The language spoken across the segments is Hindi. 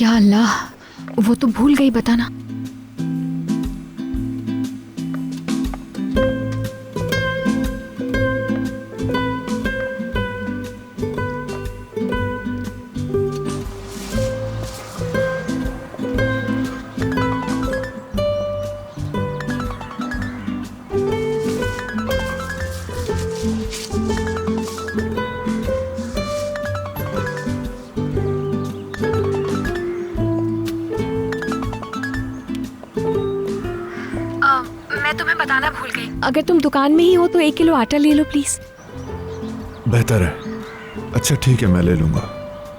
या अल्लाह, वो तो भूल गई बताना। मैं तुम्हें बताना भूल गई। अगर तुम दुकान में ही हो तो 1 किलो आटा ले लो प्लीज। बेहतर है। अच्छा ठीक है, मैं ले लूंगा,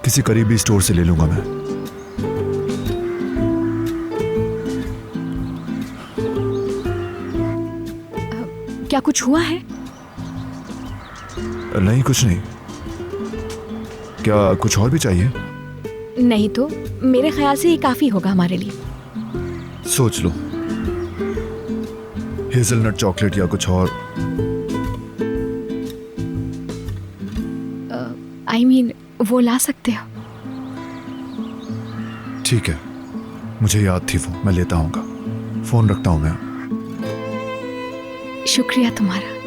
किसी करीबी स्टोर से ले लूंगा मैं। क्या कुछ हुआ है? नहीं कुछ नहीं। क्या कुछ और भी चाहिए? नहीं तो मेरे ख्याल से ये काफी होगा हमारे लिए। सोच लो, हेज़लनट चॉकलेट या कुछ और। I mean, वो ला सकते हो। ठीक है, मुझे याद थी वो, मैं लेता हूँगा। फोन रखता हूँ मैं। शुक्रिया तुम्हारा।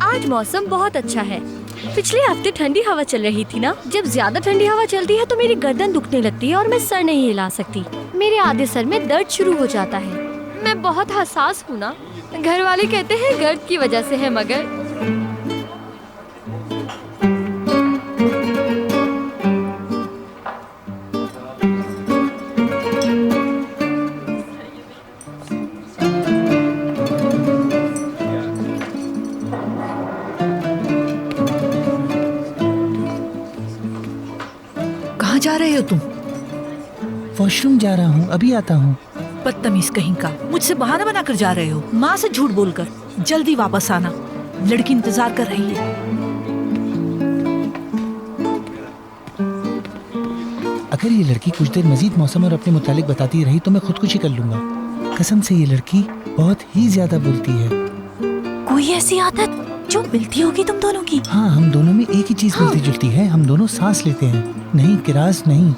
आज मौसम बहुत अच्छा है। पिछले हफ्ते ठंडी हवा चल रही थी ना। जब ज्यादा ठंडी हवा चलती है तो मेरी गर्दन दुखने लगती है और मैं सर नहीं हिला सकती। मेरे आधे सर में दर्द शुरू हो जाता है। मैं बहुत हसास हूँ ना। घर वाले कहते हैं गर्द की वजह से है, मगर जा रहे हो तुम? वॉशरूम जा रहा हूँ, अभी आता हूँ। बदतमीज कहीं का, मुझसे बहाना बनाकर जा रहे हो। माँ से झूठ बोलकर। जल्दी वापस आना, लड़की इंतजार कर रही है। अगर ये लड़की कुछ देर मजीद मौसम और अपने मुतालिक बताती रही तो मैं खुदकुशी कर लूंगा। कसम से ये लड़की बहुत ही ज्यादा बोलती है। कोई ऐसी आदत जो मिलती होगी तुम दोनों की? हाँ, हम दोनों में एक ही चीज मिलती जुलती है। हम दोनों सांस लेते हैं। नहीं किरास नहीं।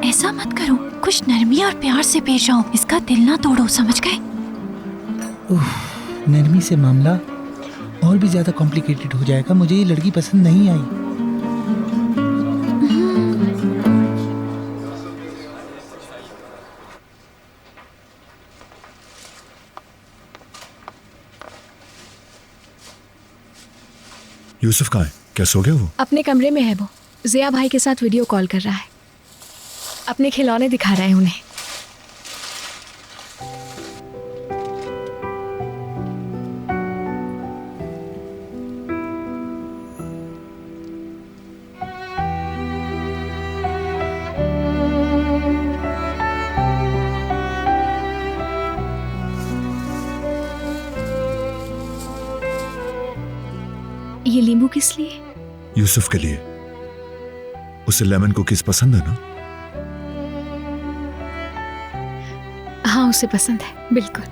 ऐसा मत करो, कुछ नरमी और प्यार से पेश आओ। इसका दिल ना तोड़ो, समझ गए? नरमी से मामला और भी ज्यादा कॉम्प्लिकेटेड हो जाएगा। मुझे ये लड़की पसंद नहीं आई। यूसुफ कहाँ है? क्या सो गया वो? अपने कमरे में है वो। जिया भाई के साथ वीडियो कॉल कर रहा है। अपने खिलौने दिखा रहा है उन्हें। ये नींबू किस लिए? यूसुफ के लिए। उसे लेमन कुकीज पसंद है ना? हाँ, उसे पसंद है, बिल्कुल।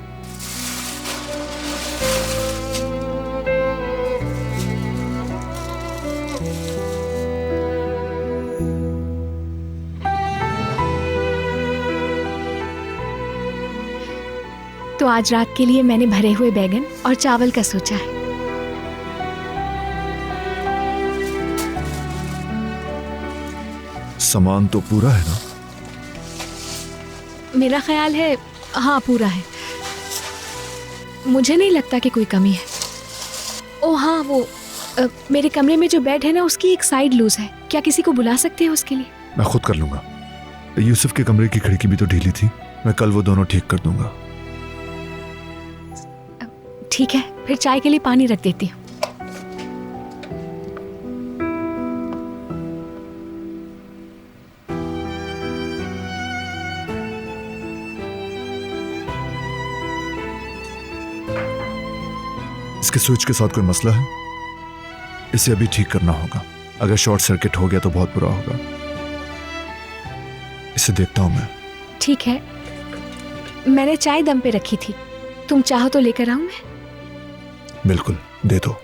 तो आज रात के लिए मैंने भरे हुए बैगन और चावल का सोचा है। सामान तो पूरा है ना? मेरा ख्याल है हाँ, पूरा है। मुझे नहीं लगता कि कोई कमी है। ओ हाँ, वो मेरे कमरे में जो बेड है ना, उसकी एक साइड लूज है। क्या किसी को बुला सकते हैं उसके लिए? मैं खुद कर लूंगा। यूसुफ के कमरे की खिड़की भी तो ढीली थी। मैं कल वो दोनों ठीक कर दूंगा। ठीक है, फिर चाय के लिए पानी रख देती हूँ। इसके स्विच के साथ कोई मसला है? इसे अभी ठीक करना होगा। अगर शॉर्ट सर्किट हो गया तो बहुत बुरा होगा। इसे देखता हूं मैं। ठीक है, मैंने चाय दम पे रखी थी, तुम चाहो तो लेकर आऊं मैं? बिल्कुल, दे दो।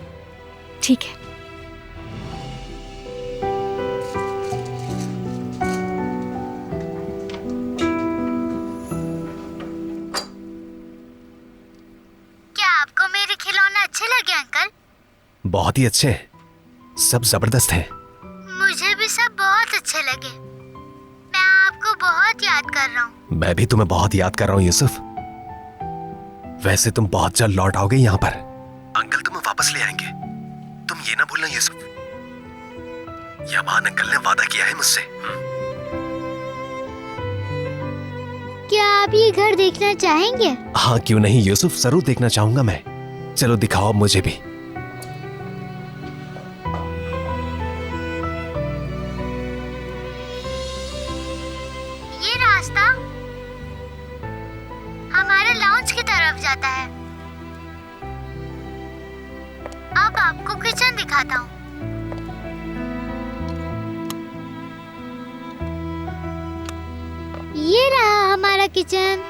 ठीक है। क्या आपको मेरे खिलौने अच्छे लगे अंकल? बहुत ही अच्छे हैं, सब जबरदस्त हैं। मुझे भी सब बहुत अच्छे लगे। मैं आपको बहुत याद कर रहा हूँ। मैं भी तुम्हें बहुत याद कर रहा हूँ यूसुफ। वैसे तुम बहुत जल्द लौट आओगे यहाँ पर। अंकल तुम्हें वापस ले आएंगे, तुम ये ना भूलना यूसुफ। यमान अंकल ने वादा किया है मुझसे। क्या आप ये घर देखना चाहेंगे? हाँ क्यों नहीं यूसुफ, जरूर देखना चाहूंगा मैं। चलो दिखाओ अब मुझे भी। ये रास्ता हमारे लाउंज की तरफ जाता है। अब आपको किचन दिखाता हूँ। ये रहा हमारा किचन।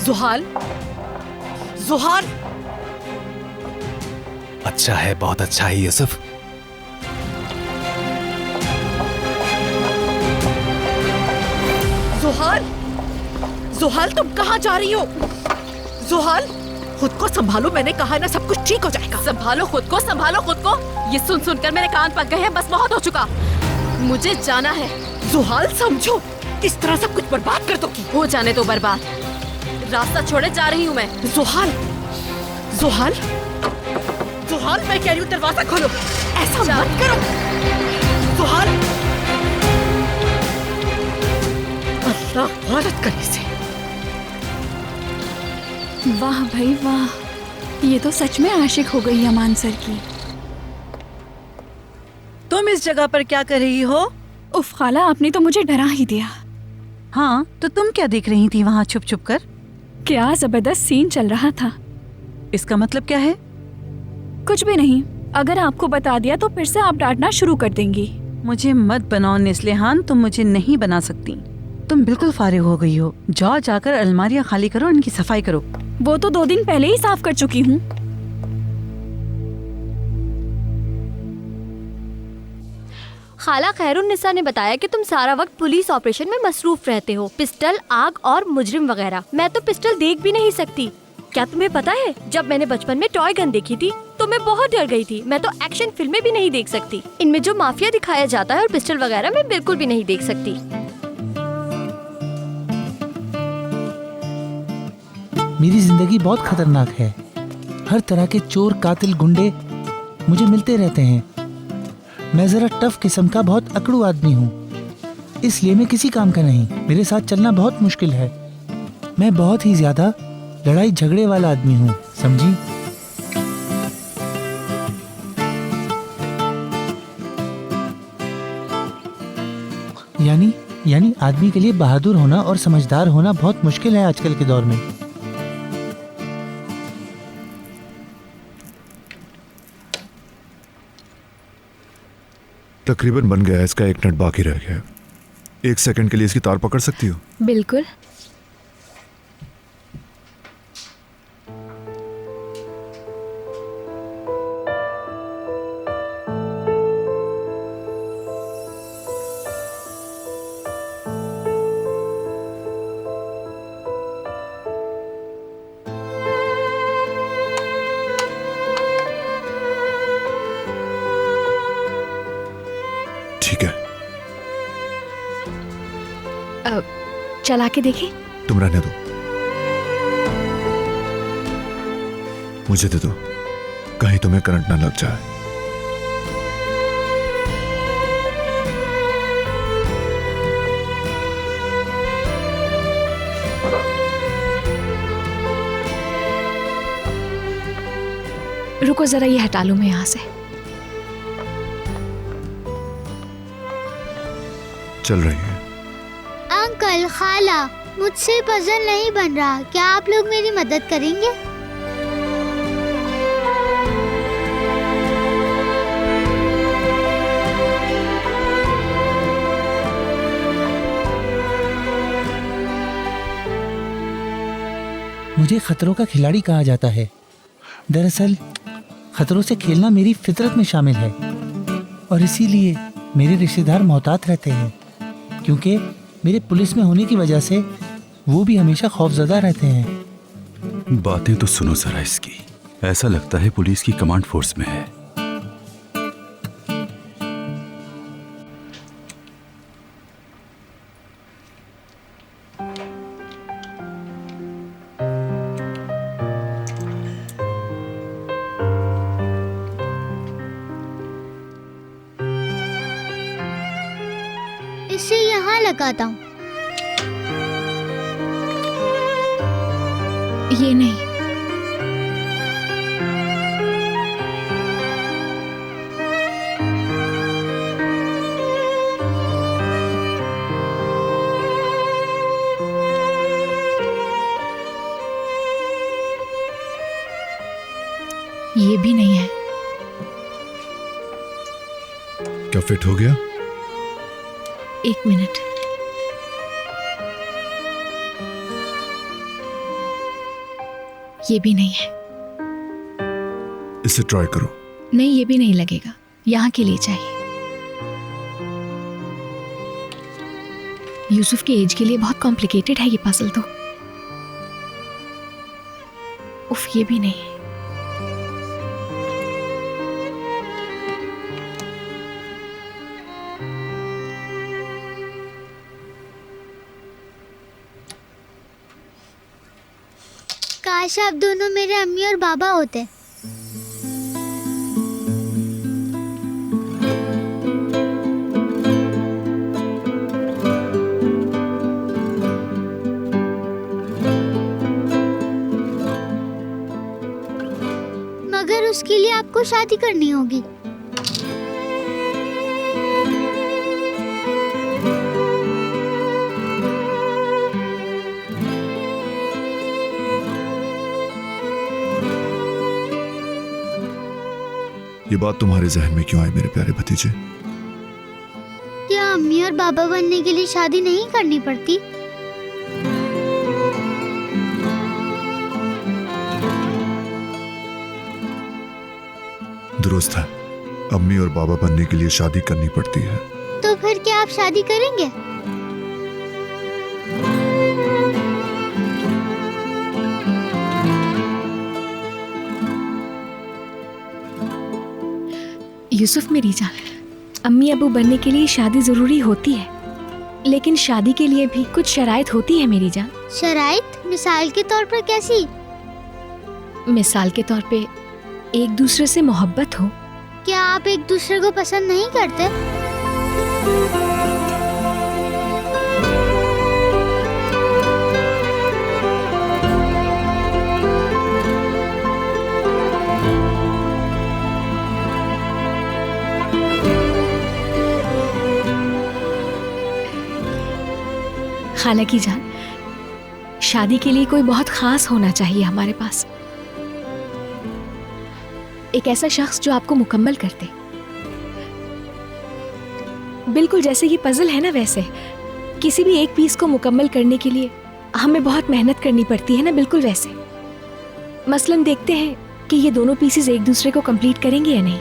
जुहाल, जुहाल, अच्छा है, बहुत अच्छा है यूसुफ। जुहाल, जुहाल तुम कहाँ जा रही हो? जुहाल, खुद को संभालो, मैंने कहा ना सब कुछ ठीक हो जाएगा। संभालो खुद को, संभालो खुद को। ये सुन सुनकर मेरे कान पक गए हैं, बस बहुत हो चुका। मुझे जाना है। जुहाल समझो, इस तरह सब कुछ बर्बाद कर दोगी। हो जाने दो बर्बाद, रास्ता छोड़े जा रही हूँ मैं। जुहाल, जुहाल, जुहाल, मैं कह रही हूँ दरवाजा खोलो। ऐसा मत करो जुहाल। अल्लाह मदद करे इसे। वाह भाई वाह, ये तो सच में आशिक हो गई अमान सर की। तुम इस जगह पर क्या कर रही हो? उफ खाला, आपने तो मुझे डरा ही दिया। हाँ, तो तुम क्या देख रही थी वहाँ छुप छुप कर? क्या जबरदस्त सीन चल रहा था। इसका मतलब क्या है? कुछ भी नहीं, अगर आपको बता दिया तो फिर से आप डांटना शुरू कर देंगी। मुझे मत बनाओ निस्लिहान, तुम मुझे नहीं बना सकती। तुम बिल्कुल फारिग हो गई हो। जाओ जाकर अलमारियाँ खाली करो, इनकी सफाई करो। वो तो 2 दिन पहले ही साफ कर चुकी हूँ। खाला खैरुन्निसा ने बताया कि तुम सारा वक्त पुलिस ऑपरेशन में मसरूफ रहते हो, पिस्टल, आग और मुजरिम वगैरह। मैं तो पिस्टल देख भी नहीं सकती। क्या तुम्हें पता है, जब मैंने बचपन में टॉय गन देखी थी तो मैं बहुत डर गई थी। मैं तो एक्शन फिल्में भी नहीं देख सकती। इनमें जो माफिया दिखाया जाता है और पिस्टल वगैरह मैं बिल्कुल भी नहीं देख सकती। मेरी जिंदगी बहुत खतरनाक है। हर तरह के चोर, कातिल, गुंडे मुझे मिलते रहते हैं। मैं जरा टफ किस्म का बहुत अकड़ू आदमी हूँ, इसलिए मैं किसी काम का नहीं। मेरे साथ चलना बहुत मुश्किल है। मैं बहुत ही ज्यादा लड़ाई झगड़े वाला आदमी हूँ, समझी? यानी आदमी के लिए बहादुर होना और समझदार होना बहुत मुश्किल है आजकल के दौर में। तकरीबन बन गया है, इसका 1 नट बाकी रह गया है। 1 सेकंड के लिए इसकी तार पकड़ सकती हो? बिल्कुल। ठीक है, चला के देखें? तुम रहने दो, मुझे दे दो, कहीं तुम्हें करंट ना लग जाए। रुको जरा, ये हटा लूं मैं यहां से। चल रही है। अंकल, खाला, मुझसे पजल नहीं बन रहा, क्या आप लोग मेरी मदद करेंगे? मुझे खतरों का खिलाड़ी कहा जाता है। दरअसल खतरों से खेलना मेरी फितरत में शामिल है और इसीलिए मेरे रिश्तेदार मोहतात रहते हैं, क्योंकि मेरे पुलिस में होने की वजह से वो भी हमेशा खौफजदा रहते हैं। बातें तो सुनो जरा इसकी, ऐसा लगता है पुलिस की कमांड फोर्स में है। इसे यहाँ लगाता हूँ। ये नहीं, ये भी नहीं है। क्या फिट हो गया? एक मिनट, ये भी नहीं है। इसे ट्राई करो। नहीं, ये भी नहीं लगेगा, यहाँ के लिए चाहिए। यूसुफ की एज के लिए बहुत कॉम्प्लिकेटेड है ये पजल तो। उफ, ये भी नहीं है। काश आप दोनों मेरे अम्मी और बाबा होते। मगर उसके लिए आपको शादी करनी होगी। ये बात तुम्हारे जहन में क्यों आई मेरे प्यारे भतीजे? क्या अम्मी और बाबा बनने के लिए शादी नहीं करनी पड़ती? दुरुस्त है, अम्मी और बाबा बनने के लिए शादी करनी पड़ती है। तो फिर क्या आप शादी करेंगे? यूसुफ मेरी जान, अम्मी अबू बनने के लिए शादी जरूरी होती है, लेकिन शादी के लिए भी कुछ शराइत होती है मेरी जान। शराइत? मिसाल के तौर पर कैसी? मिसाल के तौर पे एक दूसरे से मोहब्बत हो। क्या आप एक दूसरे को पसंद नहीं करते? खाला की जान, शादी के लिए कोई बहुत खास होना चाहिए हमारे पास। एक ऐसा शख्स जो आपको मुकम्मल कर दे, बिल्कुल जैसे ये पजल है ना, वैसे किसी भी एक पीस को मुकम्मल करने के लिए हमें बहुत मेहनत करनी पड़ती है ना, बिल्कुल वैसे। मसलन देखते हैं कि ये दोनों पीसेस एक दूसरे को कंप्लीट करेंगे या नहीं।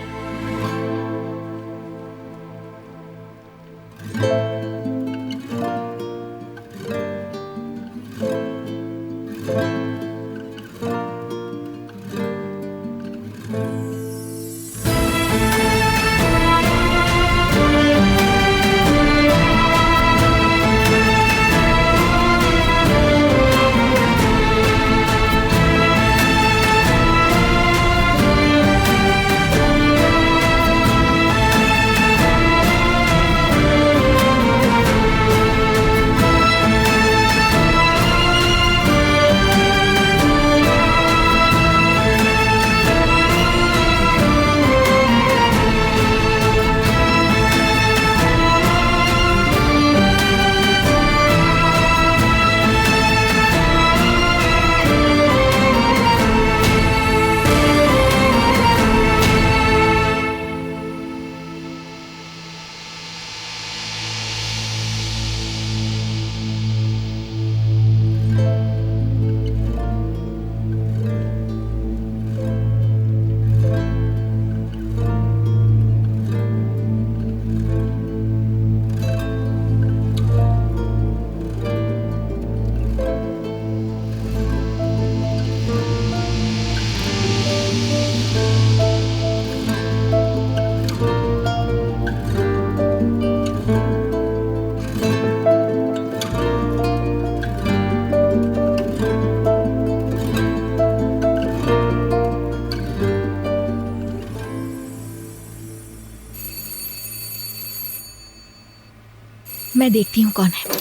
मैं देखती हूँ कौन है।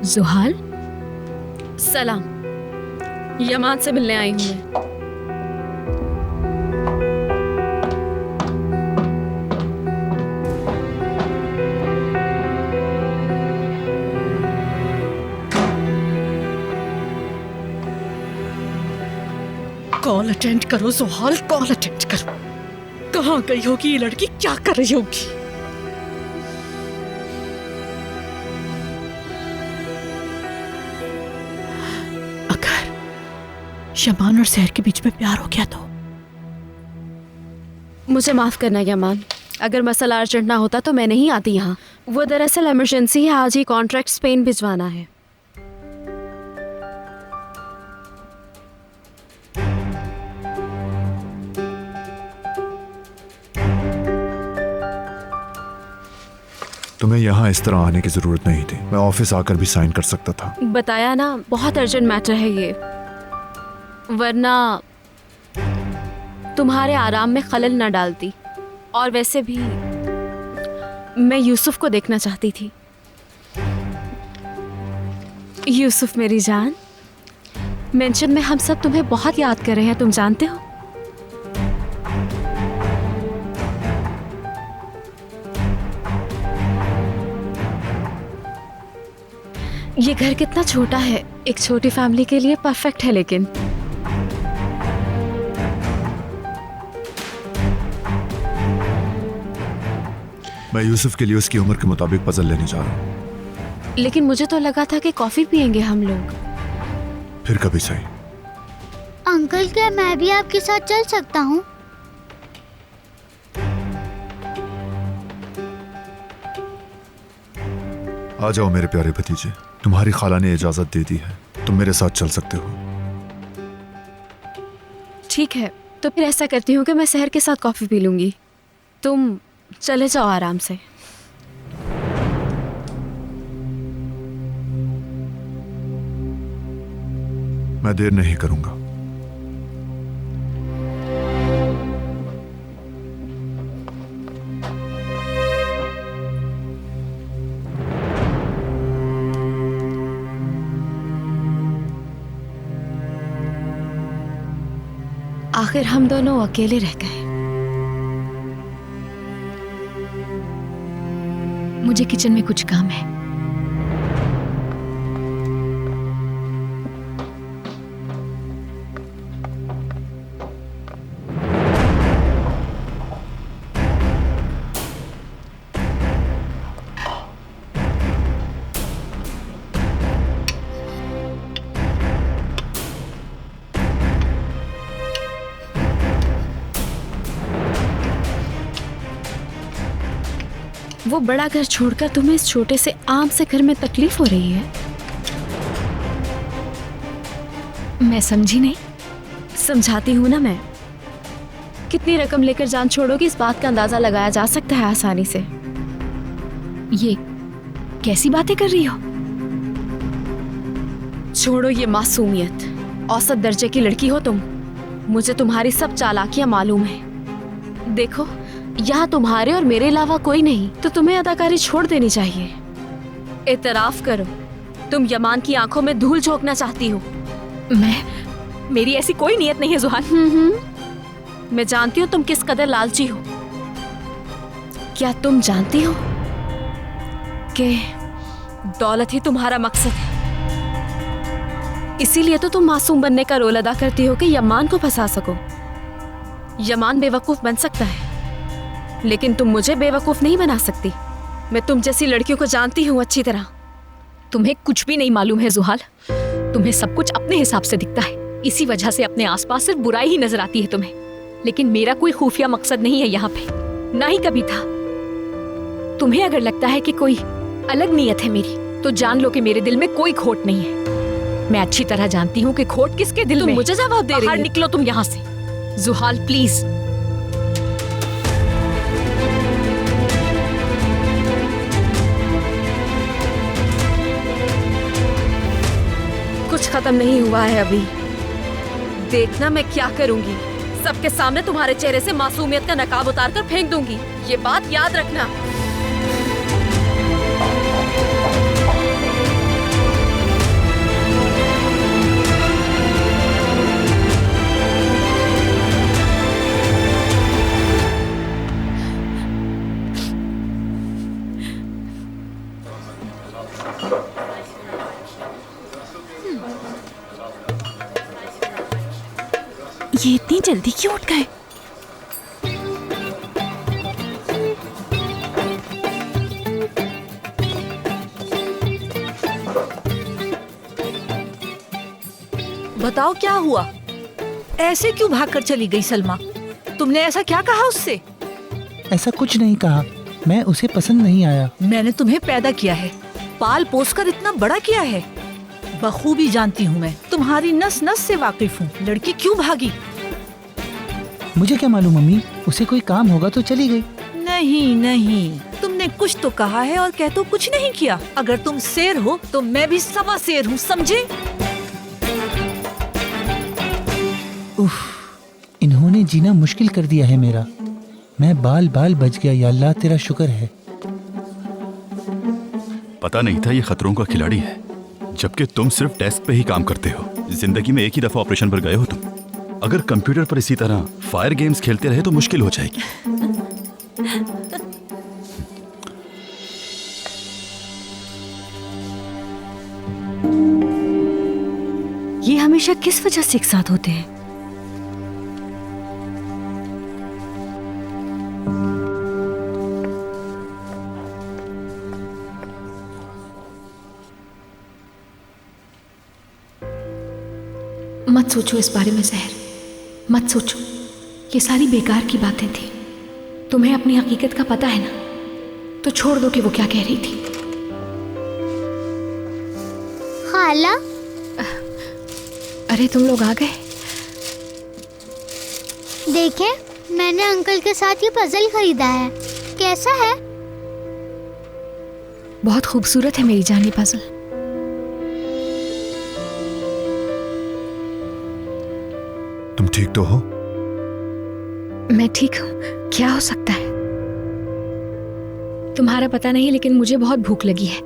जुहाल, सलाम। यमान से मिलने आई हूँ मैं। कॉल अटेंड करो जुहाल, कॉल अटेंड करो। कहाँ गई होगी ये लड़की, क्या कर रही होगी? अगर यमान और सहर के बीच में प्यार हो गया तो? मुझे माफ करना यमान, अगर मसला अर्जेंट ना होता तो मैं नहीं आती यहाँ। वो दरअसल इमरजेंसी है, आज ही कॉन्ट्रैक्ट स्पेन भिजवाना है। तुम्हें यहाँ इस तरह आने की जरूरत नहीं थी, मैं ऑफिस आकर भी साइन कर सकता था। बताया ना, बहुत अर्जेंट मैटर है ये, वरना तुम्हारे आराम में खलल ना डालती। और वैसे भी मैं यूसुफ को देखना चाहती थी। यूसुफ मेरी जान, मेंशन में हम सब तुम्हें बहुत याद कर रहे हैं, तुम जानते हो। ये घर कितना छोटा है, एक छोटी फैमिली के लिए परफेक्ट है, लेकिन मैं यूसुफ के लिए उसकी उम्र के मुताबिक पजल लेने जा रहा हूँ। लेकिन मुझे तो लगा था कि कॉफी पियेंगे हम लोग। फिर कभी सही। अंकल, क्या मैं भी आपके साथ चल सकता हूँ? आ जाओ मेरे प्यारे भतीजे, तुम्हारी खाला ने इजाजत दे दी है, तुम मेरे साथ चल सकते हो। ठीक है, तो फिर ऐसा करती हूँ कि मैं सहर के साथ कॉफी पी लूंगी, तुम चले जाओ आराम से। मैं देर नहीं करूंगा। आखिर हम दोनों अकेले रह गए। मुझे किचन में कुछ काम है। वो बड़ा घर छोड़कर तुम्हें इस छोटे से आम से घर में तकलीफ हो रही है? मैं समझी नहीं। समझाती हूँ ना मैं। कितनी रकम लेकर जान छोड़ोगी, इस बात का अंदाजा लगाया जा सकता है आसानी से। ये कैसी बातें कर रही हो? छोड़ो ये मासूमियत, औसत दर्जे की लड़की हो तुम। मुझे तुम्हारी सब चालाकियां मालूम है। देखो, यहाँ तुम्हारे और मेरे अलावा कोई नहीं, तो तुम्हें अदाकारी छोड़ देनी चाहिए। इतराफ करो, तुम यमान की आंखों में धूल झोंकना चाहती हो। मेरी ऐसी कोई नियत नहीं है जुहान। मैं जानती हूँ तुम किस कदर लालची हो। क्या तुम जानती हो कि दौलत ही तुम्हारा मकसद है? इसीलिए तो तुम मासूम बनने का रोल अदा करती हो कि यमान को फंसा सको। यमान बेवकूफ बन सकता है, लेकिन तुम मुझे बेवकूफ नहीं बना सकती। मैं तुम जैसी लड़कियों को जानती हूँ अच्छी तरह। तुम्हें कुछ भी नहीं मालूम है जुहाल। तुम्हें सब कुछ अपने हिसाब से दिखता है, इसी वजह से अपने आसपास सिर्फ बुराई ही नजर आती है तुम्हें। लेकिन मेरा कोई खुफिया मकसद नहीं है यहाँ पे, ना ही कभी था। तुम्हें अगर लगता है कि कोई अलग नीयत है मेरी, तो जान लो कि मेरे दिल में कोई खोट नहीं है। मैं अच्छी तरह जानती हूँ कि खोट किसके दिल में। मुझे जवाब दे रही बाहर है। निकलो तुम यहाँ से। जुहाल प्लीज। कुछ खत्म नहीं हुआ है अभी। देखना मैं क्या करूंगी। सबके सामने तुम्हारे चेहरे से मासूमियत का नकाब उतार कर फेंक दूंगी। ये बात याद रखना। ये इतनी जल्दी क्यों उठ गए? बताओ क्या हुआ? ऐसे क्यों भागकर चली गई सलमा? तुमने ऐसा क्या कहा उससे? ऐसा कुछ नहीं कहा, मैं उसे पसंद नहीं आया। मैंने तुम्हें पैदा किया है, पाल पोस कर इतना बड़ा किया है। बखूबी जानती हूँ मैं, तुम्हारी नस नस से वाकिफ हूँ। लड़की क्यों भागी? मुझे क्या मालूम मम्मी, उसे कोई काम होगा तो चली गई। नहीं नहीं, तुमने कुछ तो कहा है और कह तो कुछ नहीं किया। अगर तुम शेर हो तो मैं भी सवा शेर हूँ, समझे? उफ, इन्होंने जीना मुश्किल कर दिया है मेरा। मैं बाल बाल बच गया, या अल्लाह तेरा शुक्र है। पता नहीं था ये खतरों का खिलाड़ी है, जबकि तुम सिर्फ डेस्क पे ही काम करते हो। जिंदगी में एक ही दफा ऑपरेशन पर गए हो तुम। अगर कंप्यूटर पर इसी तरह फायर गेम्स खेलते रहे तो मुश्किल हो जाएगी। ये हमेशा किस वजह से एक साथ होते हैं? मत सोचो इस बारे में जहर, मत सोचो। ये सारी बेकार की बातें थी। तुम्हें अपनी हकीकत का पता है ना, तो छोड़ दो कि वो क्या कह रही थी। खाला, अरे तुम लोग आ गए। देखें, मैंने अंकल के साथ ये पजल खरीदा है। कैसा है? बहुत खूबसूरत है मेरी जान ये पजल। तुम ठीक तो हो? मैं ठीक हूँ, क्या हो सकता है? तुम्हारा पता नहीं, लेकिन मुझे बहुत भूख लगी है।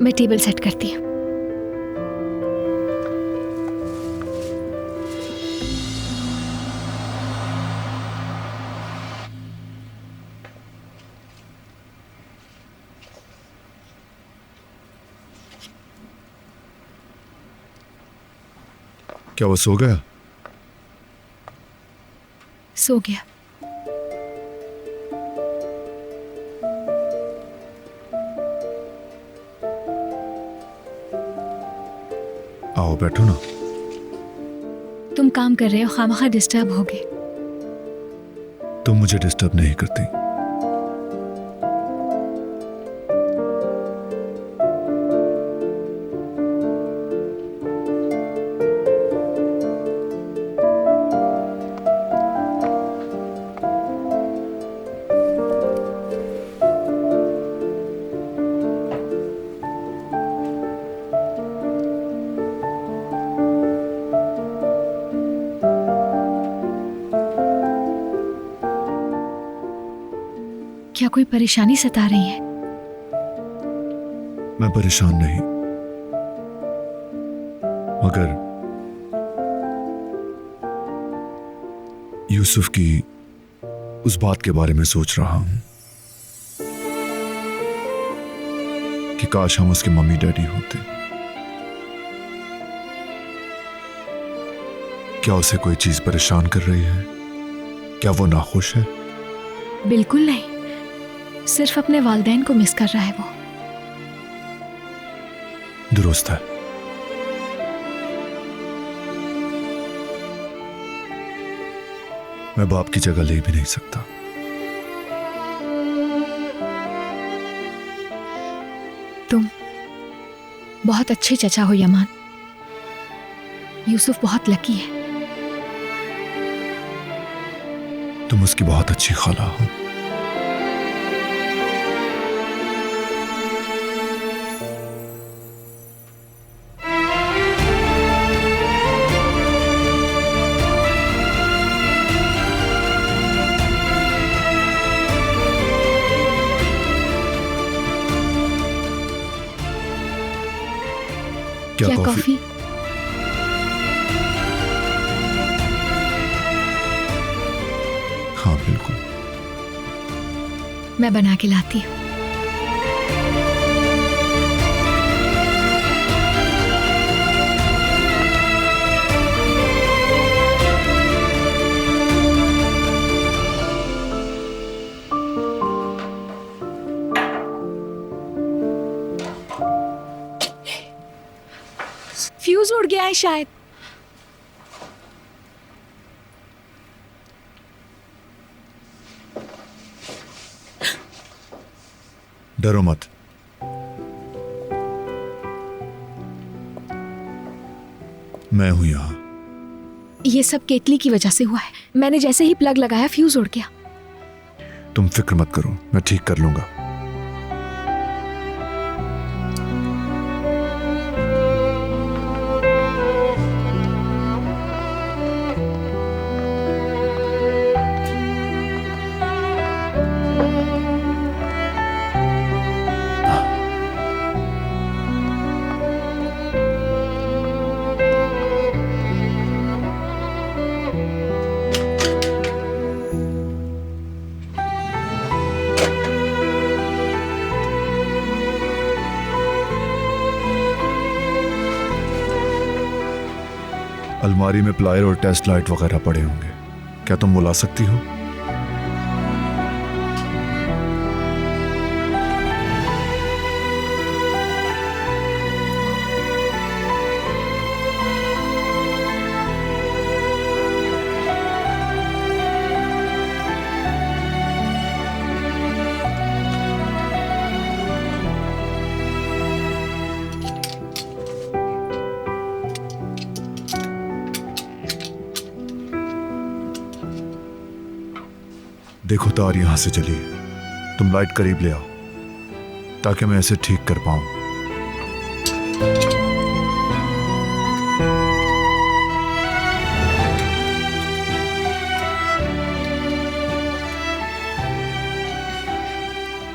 मैं टेबल सेट करती हूँ। क्या वो सो गया? सो गया। आओ बैठो ना। तुम काम कर रहे हो, खामखा डिस्टर्ब हो गए। तुम मुझे डिस्टर्ब नहीं करती। क्या कोई परेशानी सता रही है? मैं परेशान नहीं, मगर यूसुफ की उस बात के बारे में सोच रहा हूं कि काश हम उसके मम्मी डैडी होते। क्या उसे कोई चीज परेशान कर रही है? क्या वो नाखुश है? बिल्कुल नहीं, सिर्फ अपने वालिदैन को मिस कर रहा है वो। दुरुस्त है। मैं बाप की जगह ले भी नहीं सकता। तुम बहुत अच्छे चचा हो यमान। यूसुफ बहुत लकी है। तुम उसकी बहुत अच्छी खाला हो। क्या कॉफी? हाँ बिल्कुल। मैं बना के लाती हूँ। फ्यूज उड़ गया है शायद। डरो मत। मैं हूं यहां। ये सब केतली की वजह से हुआ है। मैंने जैसे ही प्लग लगाया फ्यूज उड़ गया। तुम फिक्र मत करो, मैं ठीक कर लूंगा। अलमारी में प्लायर और टेस्ट लाइट वगैरह पड़े होंगे, क्या तुम बुला सकती हो? देखो तार यहां से चली है, तुम लाइट करीब ले आओ ताकि मैं इसे ठीक कर पाऊं।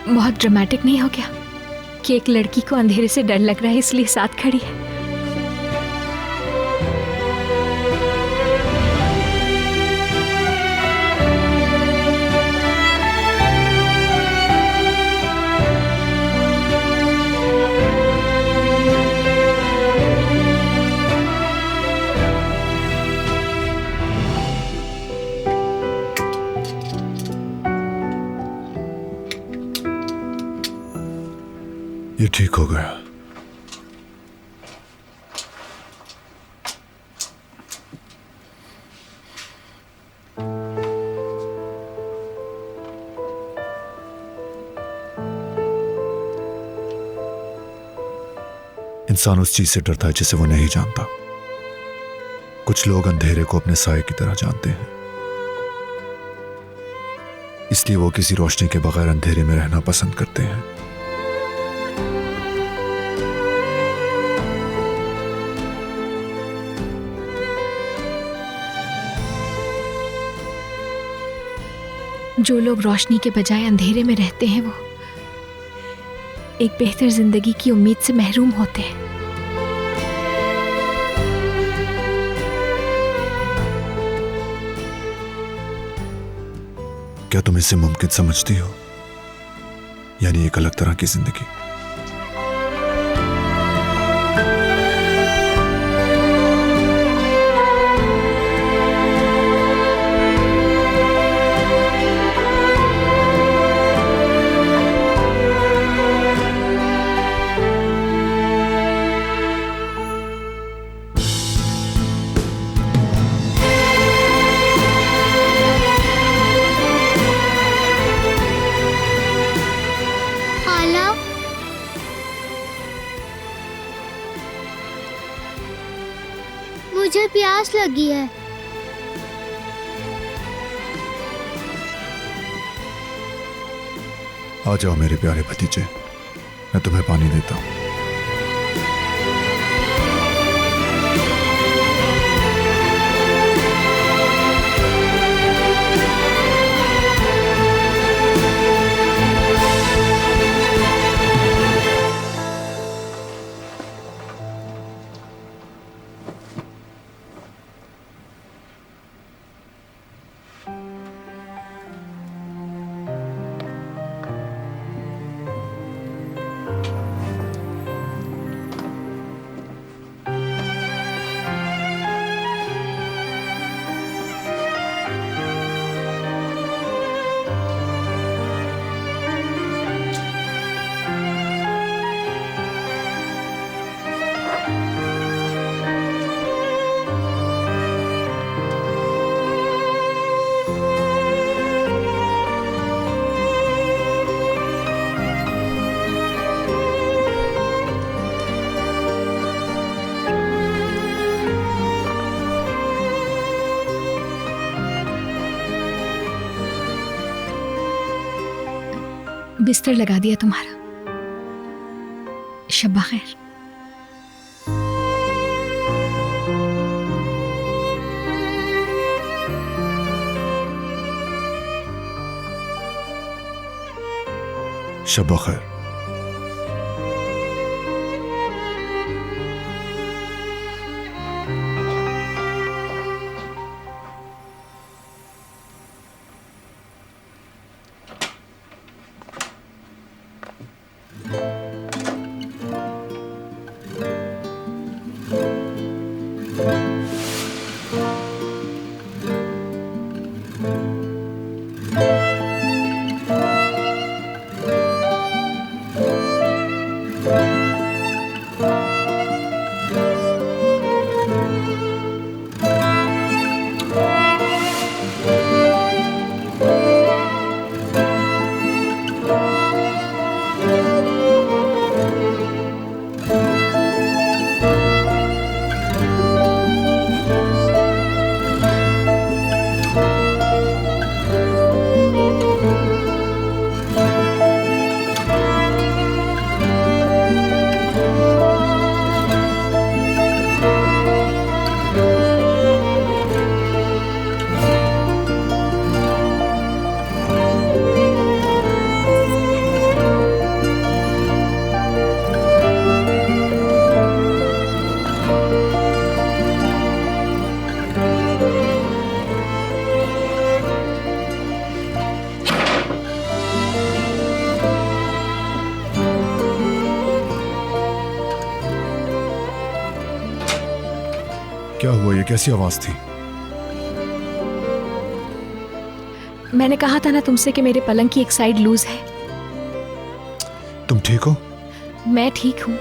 बहुत ड्रामेटिक नहीं हो गया कि एक लड़की को अंधेरे से डर लग रहा है इसलिए साथ खड़ी है? ये ठीक हो गया। इंसान उस चीज से डरता है जिसे वो नहीं जानता। कुछ लोग अंधेरे को अपने साए की तरह जानते हैं, इसलिए वो किसी रोशनी के बगैर अंधेरे में रहना पसंद करते हैं। जो लोग रोशनी के बजाय अंधेरे में रहते हैं वो एक बेहतर जिंदगी की उम्मीद से महरूम होते हैं। क्या तुम इसे मुमकिन समझती हो? यानी एक अलग तरह की जिंदगी। मुझे प्यास लगी है। आ जाओ मेरे प्यारे भतीजे, मैं तुम्हें पानी देता हूं। बिस्तर लगा दिया तुम्हारा। शब्बा खैर। शब्बा खैर। क्या हुआ? ये कैसी आवाज थी? मैंने कहा था ना तुमसे कि मेरे पलंग की एक साइड लूज है। तुम ठीक हो? मैं ठीक हूँ।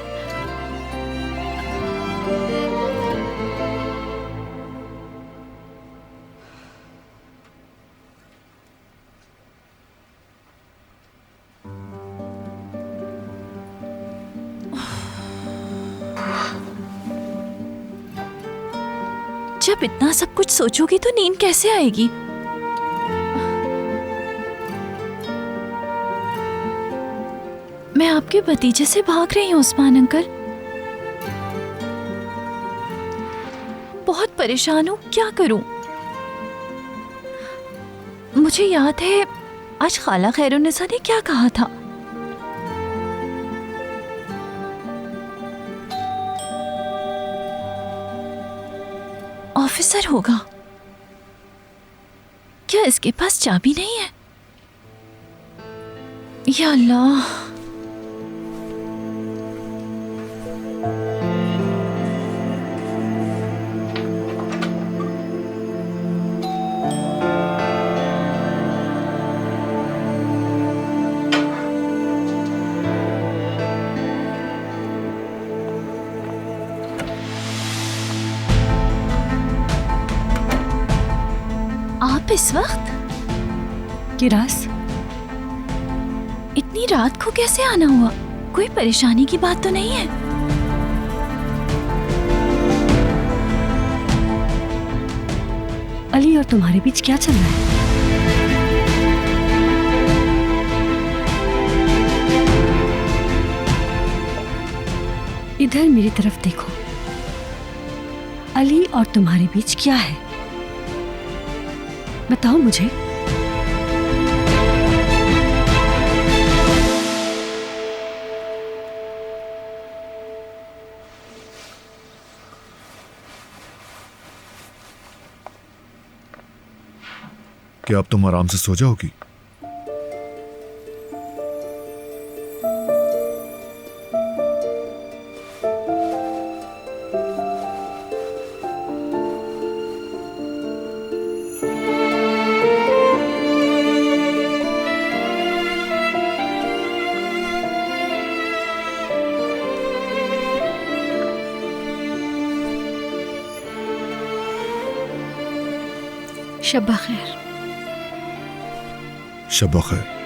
जब इतना सब कुछ सोचोगी तो नींद कैसे आएगी? मैं आपके भतीजे से भाग रही हूँ उस्मान अंकल। बहुत परेशान हूँ, क्या करूँ? मुझे याद है आज खाला खैरुन्निसा ने क्या कहा था। ऑफिसर होगा। क्या इसके पास चाबी नहीं है? या अल्लाह। आप इस वक्त? किरास, इतनी रात को कैसे आना हुआ? कोई परेशानी की बात तो नहीं है? अली और तुम्हारे बीच क्या चल रहा है? इधर मेरी तरफ देखो। अली और तुम्हारे बीच क्या है? बताओ मुझे। क्या अब तुम आराम से सो जाओगी? शब्बा खैर। शब्बा खैर।